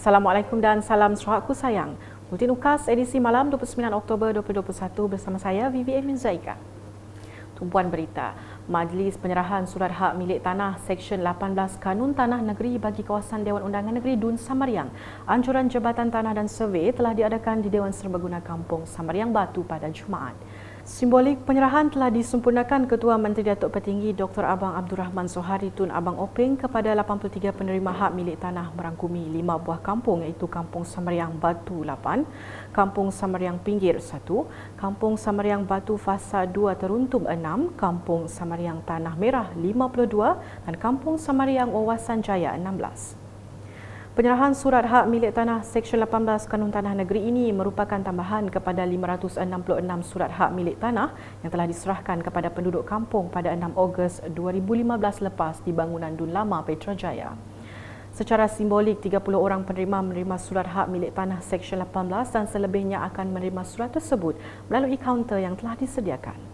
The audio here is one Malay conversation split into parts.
Assalamualaikum dan salam Sarawakku sayang. Bulletin UKAS edisi malam 29 Oktober 2021 bersama saya Vivi Emin Zaika. Tumpuan berita, Majlis Penyerahan Surat Hak Milik Tanah Seksyen 18 Kanun Tanah Negeri bagi kawasan Dewan Undangan Negeri Dun Samariang. Anjuran Jabatan Tanah dan Survey telah diadakan di Dewan Serbaguna Kampung Samariang Batu pada Jumaat. Simbolik penyerahan telah disempurnakan Ketua Menteri Datuk Petinggi Dr. Abang Abdul Rahman Zohari Tun Abang Openg kepada 83 penerima hak milik tanah merangkumi 5 buah kampung iaitu Kampung Samariang Batu 8, Kampung Samariang Pinggir 1, Kampung Samariang Batu Fasa 2 Teruntum 6, Kampung Samariang Tanah Merah 52 dan Kampung Samariang Wawasan Jaya 16. Penyerahan surat hak milik tanah Seksyen 18 Kanun Tanah Negeri ini merupakan tambahan kepada 566 surat hak milik tanah yang telah diserahkan kepada penduduk kampung pada 6 Ogos 2015 lepas di bangunan Dun Lama Petrajaya. Secara simbolik, 30 orang penerima menerima surat hak milik tanah Seksyen 18 dan selebihnya akan menerima surat tersebut melalui kaunter yang telah disediakan.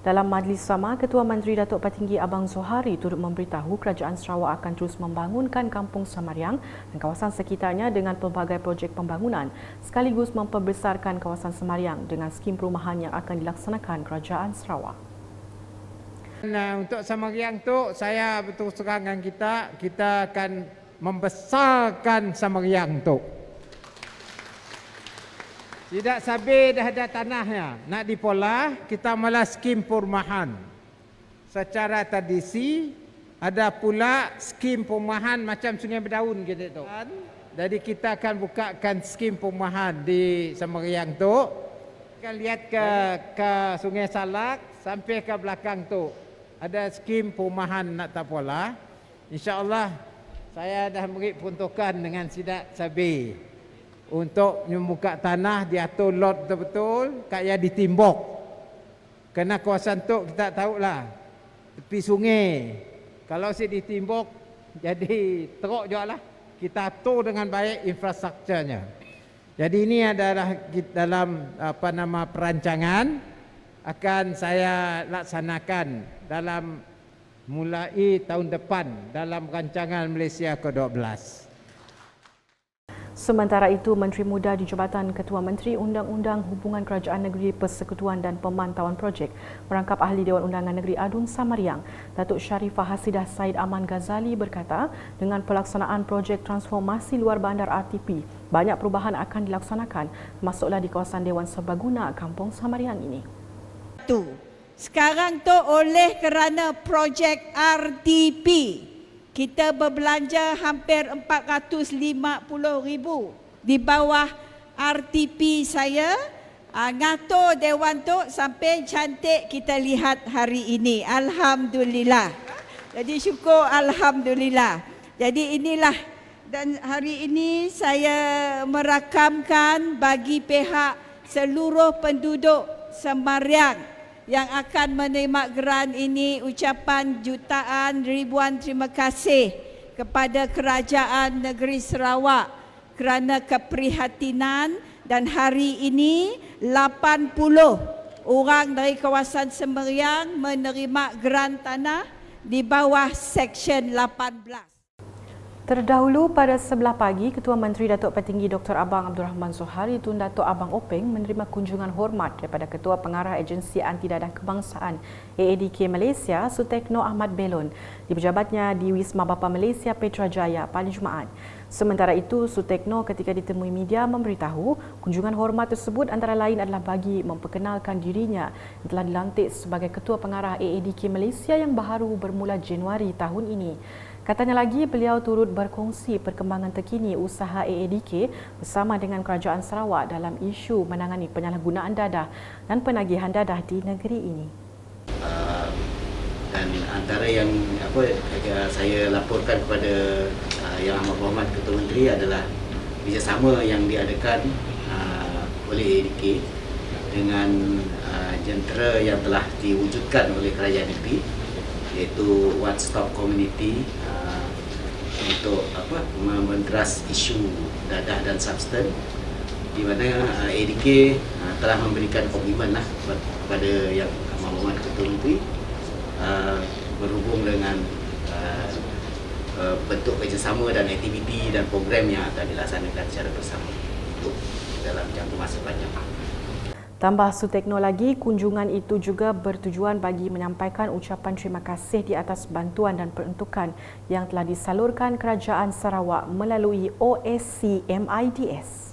Dalam majlis sama, Ketua Menteri Datuk Petinggi Abang Zohari turut memberitahu Kerajaan Sarawak akan terus membangunkan Kampung Samariang dan kawasan sekitarnya dengan pelbagai projek pembangunan sekaligus memperbesarkan kawasan Samariang dengan skim perumahan yang akan dilaksanakan Kerajaan Sarawak. Untuk Samariang tu, saya betul terang dengan kita akan membesarkan Samariang tu. Tidak sampai dah ada tanahnya, nak dipola, kita malah skim perumahan. Secara tradisi, ada pula skim perumahan macam Sungai Berdaun gitu tu. Jadi kita akan bukakan skim perumahan di Samariang tu. Kita lihat ke Sungai Salak sampai ke belakang tu. Ada skim perumahan nak tapola. InsyaAllah saya dah beri peruntukan dengan Sidak Sabi untuk membuka tanah, diatur lot betul-betul, kaya ditimbok. Kerana kawasan tu kita tahulah, tepi sungai. Kalau si ditimbok, jadi teruk juga lah. Kita atur dengan baik infrastrukturnya. Jadi ini adalah dalam perancangan akan saya laksanakan dalam mulai tahun depan dalam rancangan Malaysia ke-12. Sementara itu, Menteri Muda di Jabatan Ketua Menteri Undang-Undang Hubungan Kerajaan Negeri Persekutuan dan Pemantauan Projek merangkap Ahli Dewan Undangan Negeri Adun Samariang, Datuk Sharifah Hasidah Said Aman Ghazali berkata, dengan pelaksanaan projek transformasi luar bandar RTP, banyak perubahan akan dilaksanakan, termasuklah di kawasan Dewan Serbaguna Kampung Samariang ini. Sekarang tu oleh kerana projek RTP, kita berbelanja hampir 450,000 di bawah RTP saya. Ngatur Dewan tu sampai cantik kita lihat hari ini. Alhamdulillah. Jadi syukur Alhamdulillah. Jadi inilah, dan hari ini saya merakamkan bagi pihak seluruh penduduk Samariang yang akan menerima geran ini ucapan jutaan ribuan terima kasih kepada Kerajaan Negeri Sarawak kerana keprihatinan, dan hari ini 80 orang dari kawasan Samariang menerima geran tanah di bawah Seksyen 18. Terdahulu pada sebelah pagi, Ketua Menteri Datuk Petinggi Dr. Abang Abdul Rahman Zohari Tun Datuk Abang Openg menerima kunjungan hormat daripada Ketua Pengarah Agensi Anti Dadah Kebangsaan AADK Malaysia, Sutekno Ahmad Belon, di pejabatnya di Wisma Bapa Malaysia Petrajaya pada Jumaat. Sementara itu, Sutekno ketika ditemui media memberitahu kunjungan hormat tersebut antara lain adalah bagi memperkenalkan dirinya yang telah dilantik sebagai Ketua Pengarah AADK Malaysia yang baru bermula Januari tahun ini. Katanya lagi, beliau turut berkongsi perkembangan terkini usaha AADK bersama dengan Kerajaan Sarawak dalam isu menangani penyalahgunaan dadah dan penagihan dadah di negeri ini. Dan antara yang saya laporkan kepada Yang Amat Berhormat Ketua Menteri adalah kerjasama yang diadakan oleh AADK dengan jentera yang telah diwujudkan oleh Kerajaan negeri, iaitu One Stop Community untuk menderas isu dadah dan substan, di mana AADK telah memberikan komitmen kepada Yang Amat Berhormat Ketua Menteri berhubung dengan bentuk kerjasama dan aktiviti dan program yang akan dilaksanakan secara bersama untuk dalam jangka masa panjang. Tambah Sutekno lagi, kunjungan itu juga bertujuan bagi menyampaikan ucapan terima kasih di atas bantuan dan peruntukan yang telah disalurkan Kerajaan Sarawak melalui OSC MIDS.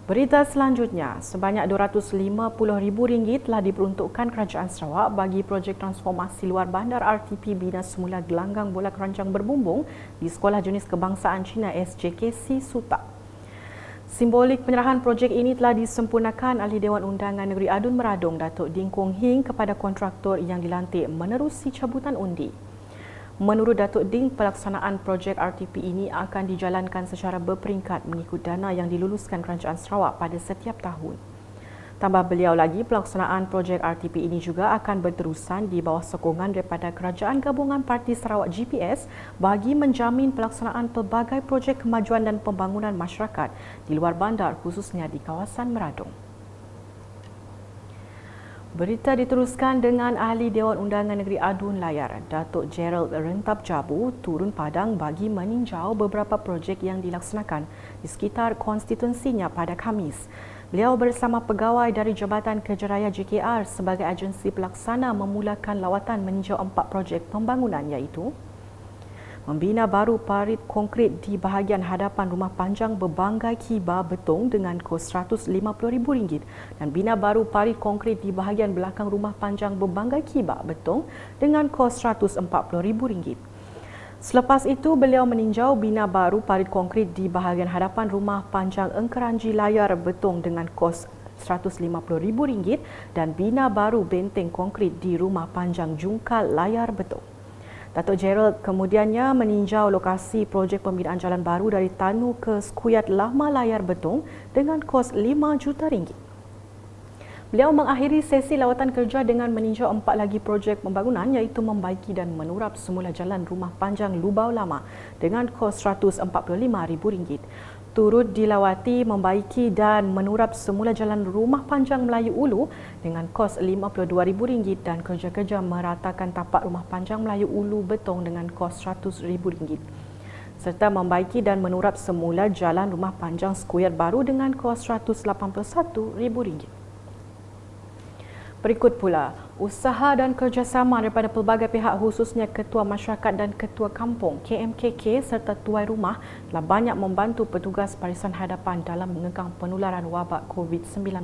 Berita selanjutnya, sebanyak RM250,000 telah diperuntukkan Kerajaan Sarawak bagi projek transformasi luar bandar RTP Bina Semula Gelanggang Bola Keroncong Berbumbung di Sekolah Jenis Kebangsaan Cina SJKC Sutak. Simbolik penyerahan projek ini telah disempurnakan Ahli Dewan Undangan Negeri Adun Meradong Datuk Ding Kuong Hing kepada kontraktor yang dilantik menerusi cabutan undi. Menurut Datuk Ding, pelaksanaan projek RTP ini akan dijalankan secara berperingkat mengikut dana yang diluluskan Kerajaan Sarawak pada setiap tahun. Tambah beliau lagi, pelaksanaan projek RTP ini juga akan berterusan di bawah sokongan daripada Kerajaan Gabungan Parti Sarawak GPS bagi menjamin pelaksanaan pelbagai projek kemajuan dan pembangunan masyarakat di luar bandar khususnya di kawasan Meradong. Berita diteruskan dengan Ahli Dewan Undangan Negeri Adun Layar, Datuk Gerald Rentap Jabu turun padang bagi meninjau beberapa projek yang dilaksanakan di sekitar konstituensinya pada Khamis. Beliau bersama pegawai dari Jabatan Kerja Raya JKR sebagai agensi pelaksana memulakan lawatan meninjau 4 projek pembangunan iaitu membina baru parit konkrit di bahagian hadapan rumah panjang berbanggai kibar betong dengan kos RM150,000 dan bina baru parit konkrit di bahagian belakang rumah panjang berbanggai kibar betong dengan kos RM140,000. Selepas itu, beliau meninjau bina baru parit konkrit di bahagian hadapan rumah panjang Engkeranji Layar Betong dengan kos RM150,000 dan bina baru benteng konkrit di rumah panjang Jungkal Layar Betong. Datuk Gerald kemudiannya meninjau lokasi projek pembinaan jalan baru dari Tanu ke Skuyat Lama Layar Betong dengan kos RM5 juta. Beliau mengakhiri sesi lawatan kerja dengan meninjau 4 lagi projek pembangunan iaitu membaiki dan menurap semula jalan rumah panjang Lubau Lama dengan kos RM145,000. Turut dilawati membaiki dan menurap semula jalan rumah panjang Melayu Ulu dengan kos RM52,000 dan kerja-kerja meratakan tapak rumah panjang Melayu Ulu Betong dengan kos RM100,000. Serta membaiki dan menurap semula jalan rumah panjang Skuyat Baru dengan kos RM181,000. Berikut pula, usaha dan kerjasama daripada pelbagai pihak khususnya Ketua Masyarakat dan Ketua Kampung KMKK serta tuai rumah telah banyak membantu petugas barisan hadapan dalam mengekang penularan wabak COVID-19.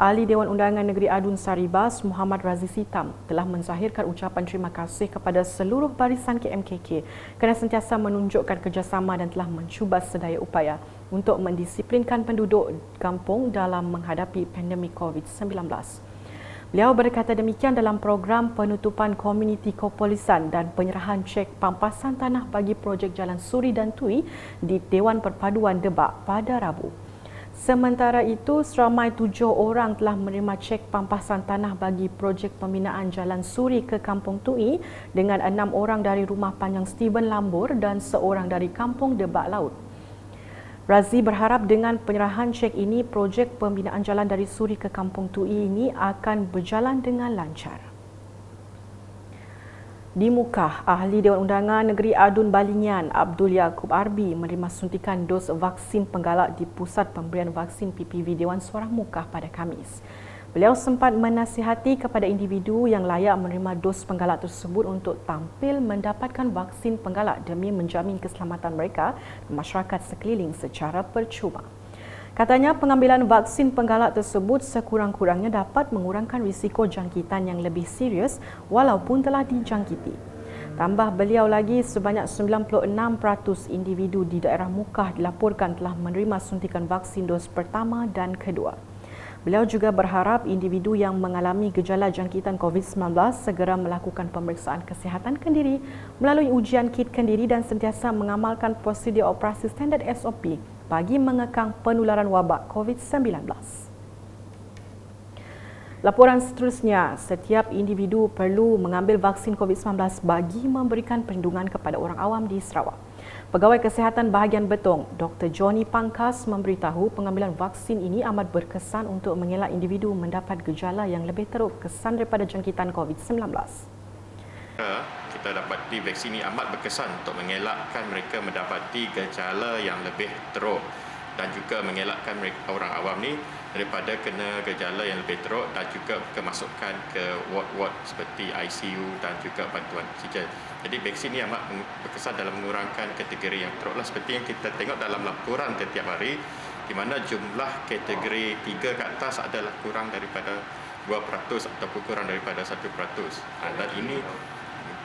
Ahli Dewan Undangan Negeri Adun Saribas, Muhammad Raziz Hitam telah menzahirkan ucapan terima kasih kepada seluruh barisan KMKK kerana sentiasa menunjukkan kerjasama dan telah mencuba sedaya upaya untuk mendisiplinkan penduduk kampung dalam menghadapi pandemik COVID-19. Beliau berkata demikian dalam program penutupan komuniti Kopolisan dan penyerahan cek pampasan tanah bagi projek Jalan Suri dan Tui di Dewan Perpaduan Debak pada Rabu. Sementara itu, seramai 7 orang telah menerima cek pampasan tanah bagi projek pembinaan Jalan Suri ke Kampung Tui dengan 6 orang dari Rumah Panjang Steven Lambur dan seorang dari Kampung Debak Laut. Razi berharap dengan penyerahan cek ini, projek pembinaan jalan dari Suri ke Kampung Tui ini akan berjalan dengan lancar. Di Mukah, Ahli Dewan Undangan Negeri Adun Balingan, Abdul Yaakob Arbi menerima suntikan dos vaksin penggalak di Pusat Pemberian Vaksin PPV Dewan Suara Mukah pada Khamis. Beliau sempat menasihati kepada individu yang layak menerima dos penggalak tersebut untuk tampil mendapatkan vaksin penggalak demi menjamin keselamatan mereka dan masyarakat sekeliling secara percuma. Katanya pengambilan vaksin penggalak tersebut sekurang-kurangnya dapat mengurangkan risiko jangkitan yang lebih serius walaupun telah dijangkiti. Tambah beliau lagi, sebanyak 96% individu di daerah Mukah dilaporkan telah menerima suntikan vaksin dos pertama dan kedua. Beliau juga berharap individu yang mengalami gejala jangkitan COVID-19 segera melakukan pemeriksaan kesihatan kendiri melalui ujian kit kendiri dan sentiasa mengamalkan prosedur operasi standard SOP bagi mengekang penularan wabak COVID-19. Laporan seterusnya, setiap individu perlu mengambil vaksin COVID-19 bagi memberikan perlindungan kepada orang awam di Sarawak. Pegawai Kesihatan Bahagian Betong, Dr. Johnny Pangkas memberitahu pengambilan vaksin ini amat berkesan untuk mengelak individu mendapat gejala yang lebih teruk kesan daripada jangkitan COVID-19. kita dapati vaksin ini amat berkesan untuk mengelakkan mereka mendapati gejala yang lebih teruk dan juga mengelakkan mereka, orang awam ni daripada kena gejala yang lebih teruk dan juga kemasukan ke ward-ward seperti ICU dan juga bantuan oksigen. Jadi vaksin ini amat berkesan dalam mengurangkan kategori yang teruk lah, seperti yang kita tengok dalam laporan setiap hari, di mana jumlah kategori 3 ke atas adalah kurang daripada 2% ataupun kurang daripada 1%. Dan ini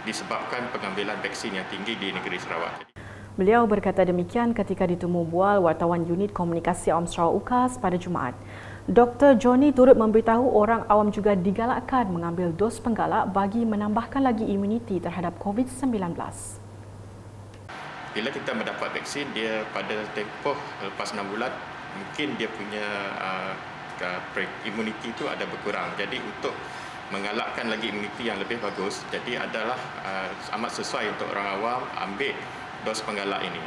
disebabkan pengambilan vaksin yang tinggi di negeri Sarawak. Beliau berkata demikian ketika ditemu bual wartawan unit komunikasi awam Sarawak UKAS pada Jumaat. Dr. Johnny turut memberitahu orang awam juga digalakkan mengambil dos penggalak bagi menambahkan lagi imuniti terhadap COVID-19. Bila kita mendapat vaksin, dia pada tempoh lepas 6 bulan, mungkin dia punya imuniti itu ada berkurang. Jadi untuk mengalakkan lagi imuniti yang lebih bagus, jadi adalah amat sesuai untuk orang awam ambil dos penggalak ini.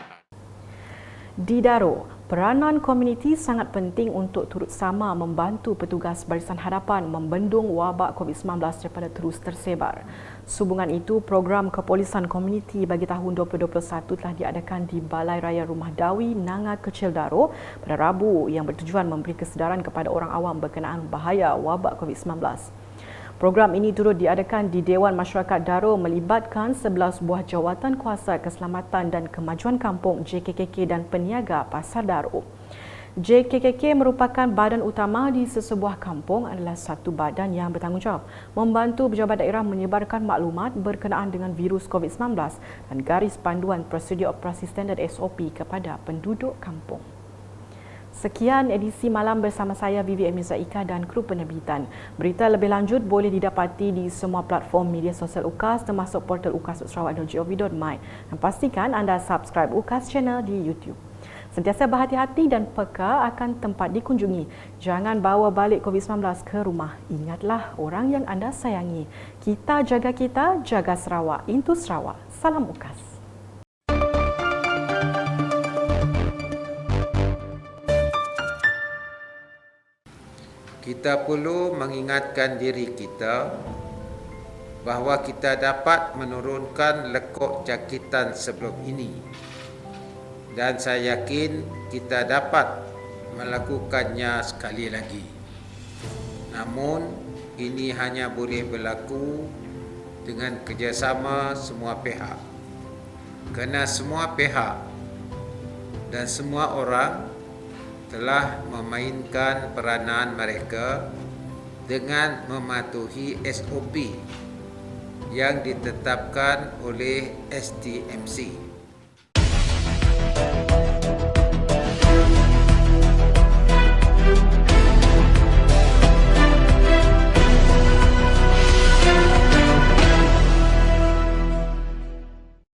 Di Daro, peranan komuniti sangat penting untuk turut sama membantu petugas Barisan Hadapan membendung wabak COVID-19 daripada terus tersebar. Sehubungan itu, program kepolisan komuniti bagi tahun 2021 telah diadakan di Balai Raya Rumah Dawi, Nanga Kecil Daro pada Rabu yang bertujuan memberi kesedaran kepada orang awam berkenaan bahaya wabak COVID-19. Program ini turut diadakan di Dewan Masyarakat Daro melibatkan 11 buah jawatan kuasa keselamatan dan kemajuan kampung JKKK dan peniaga Pasar Daro. JKKK merupakan badan utama di sesebuah kampung, adalah satu badan yang bertanggungjawab membantu pejabat daerah menyebarkan maklumat berkenaan dengan virus COVID-19 dan garis panduan prosedur operasi standard SOP kepada penduduk kampung. Sekian edisi malam bersama saya Vivi Emizaika dan kru penerbitan. Berita lebih lanjut boleh didapati di semua platform media sosial UKAS termasuk portal ukas.sarawak.gov.my dan pastikan anda subscribe UKAS channel di YouTube. Sentiasa berhati-hati dan peka akan tempat dikunjungi. Jangan bawa balik COVID-19 ke rumah. Ingatlah orang yang anda sayangi. Kita, jaga Sarawak. Into Sarawak. Salam UKAS. Kita perlu mengingatkan diri kita bahawa kita dapat menurunkan lekuk jangkitan sebelum ini. Dan saya yakin kita dapat melakukannya sekali lagi. Namun, ini hanya boleh berlaku dengan kerjasama semua pihak. Kerana semua pihak dan semua orang telah memainkan peranan mereka dengan mematuhi SOP yang ditetapkan oleh STMC.